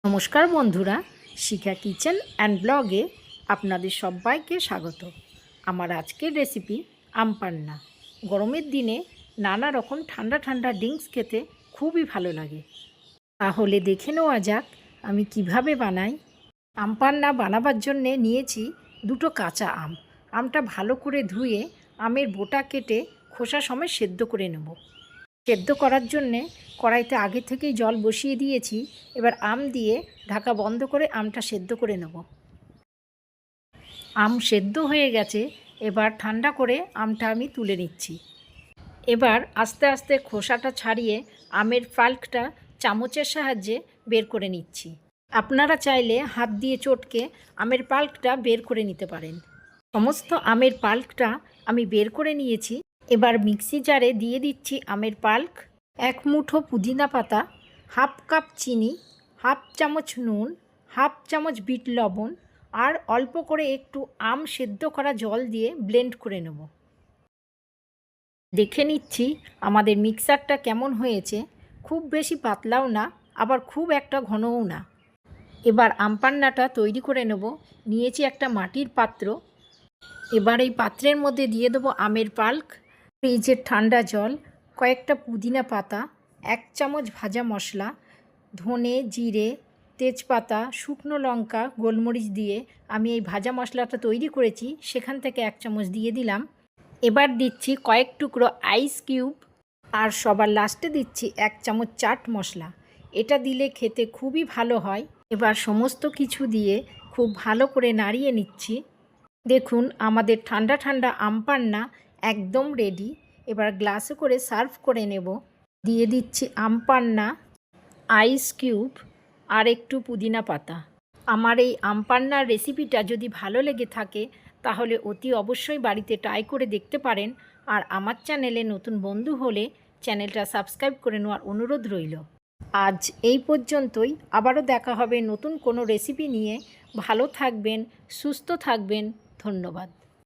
নমস্কার বন্ধুরা, শিখা kitchen and ব্লগে আপনাদের সবাইকে স্বাগত। আমার আজকের রেসিপি আম পান্না। গরমের দিনে নানা রকম ঠান্ডা ঠান্ডা ড্রিঙ্কস খেতে খুবই ভালো লাগে। তাহলে দেখে নেওয়া যাক আমি কিভাবে বানাই। আম পান্না বানাবার জন্যে নিয়েছি দুটো কাঁচা আম। আমটা ভালো করে ধুয়ে আমের বোটা কেটে খোসা সমেত সেদ্ধ করে নেব। সেদ্ধ করার জন্যে কড়াইতে আগে থেকেই জল বসিয়ে দিয়েছি। এবার আম দিয়ে ঢাকা বন্ধ করে আমটা সেদ্ধ করে নেব। আম সেদ্ধ হয়ে গেছে, এবার ঠান্ডা করে আমটা আমি তুলে নিচ্ছি। এবার আস্তে আস্তে খোসাটা ছাড়িয়ে আমের পাল্পটা চামচের সাহায্যে বের করে নিচ্ছি। আপনারা চাইলে হাত দিয়ে চটকে আমের পাল্পটা বের করে নিতে পারেন। সমস্ত আমের পাল্পটা আমি বের করে নিয়েছি। এবার মিক্সি জারে দিয়ে দিচ্ছি আমের পাল্প, 1 মুঠো পুদিনা পাতা, হাফ কাপ চিনি, হাফ চামচ নুন, হাফ চামচ বিট লবণ আর অল্প করে একটু আম সেদ্ধ করা জল দিয়ে ব্লেন্ড করে নেব। দেখে নিচ্ছি আমাদের মিক্সারটা কেমন হয়েছে। খুব বেশি পাতলাও না, আবার খুব একটা ঘনও না। এবার আম পান্নাটা তৈরি করে নেব। নিয়েছি একটা মাটির পাত্র। এবার এই পাত্রের মধ্যে দিয়ে দেবো আমের পাল্প, ফ্রিজের ঠান্ডা জল, কয়েকটা পুদিনা পাতা, 1 চামচ ভাজা মশলা, ধনে, জিরে, তেজপাতা, শুকনো লঙ্কা, গোলমরিচ দিয়ে আমি এই ভাজা মশলাটা তৈরি করেছি, সেখান থেকে 1 চামচ দিয়ে দিলাম। এবার দিচ্ছি কয়েক টুকরো আইস কিউব আর সবার লাস্টে দিচ্ছি 1 চামচ চাট মশলা। এটা দিলে খেতে খুবই ভালো হয়। এবার সমস্ত কিছু দিয়ে খুব ভালো করে নাড়িয়ে নিচ্ছি। দেখুন আমাদের ঠান্ডা ঠান্ডা আম পান্না একদম রেডি। এবার গ্লাসে করে সার্ভ করে নেব। দিয়ে দিচ্ছি আম পান্না, আইস কিউব আর একটু পুদিনা পাতা। আমার এই আম পান্নার রেসিপিটা যদি ভালো লেগে থাকে তাহলে অতি অবশ্যই বাড়িতে ট্রাই করে দেখতে পারেন। আর আমার চ্যানেলে নতুন বন্ধু হলে চ্যানেলটা সাবস্ক্রাইব করে নেওয়ার অনুরোধ রইল। আজ এই পর্যন্তই। আবারও দেখা হবে নতুন কোনো রেসিপি নিয়ে। ভালো থাকবেন, সুস্থ থাকবেন। ধন্যবাদ।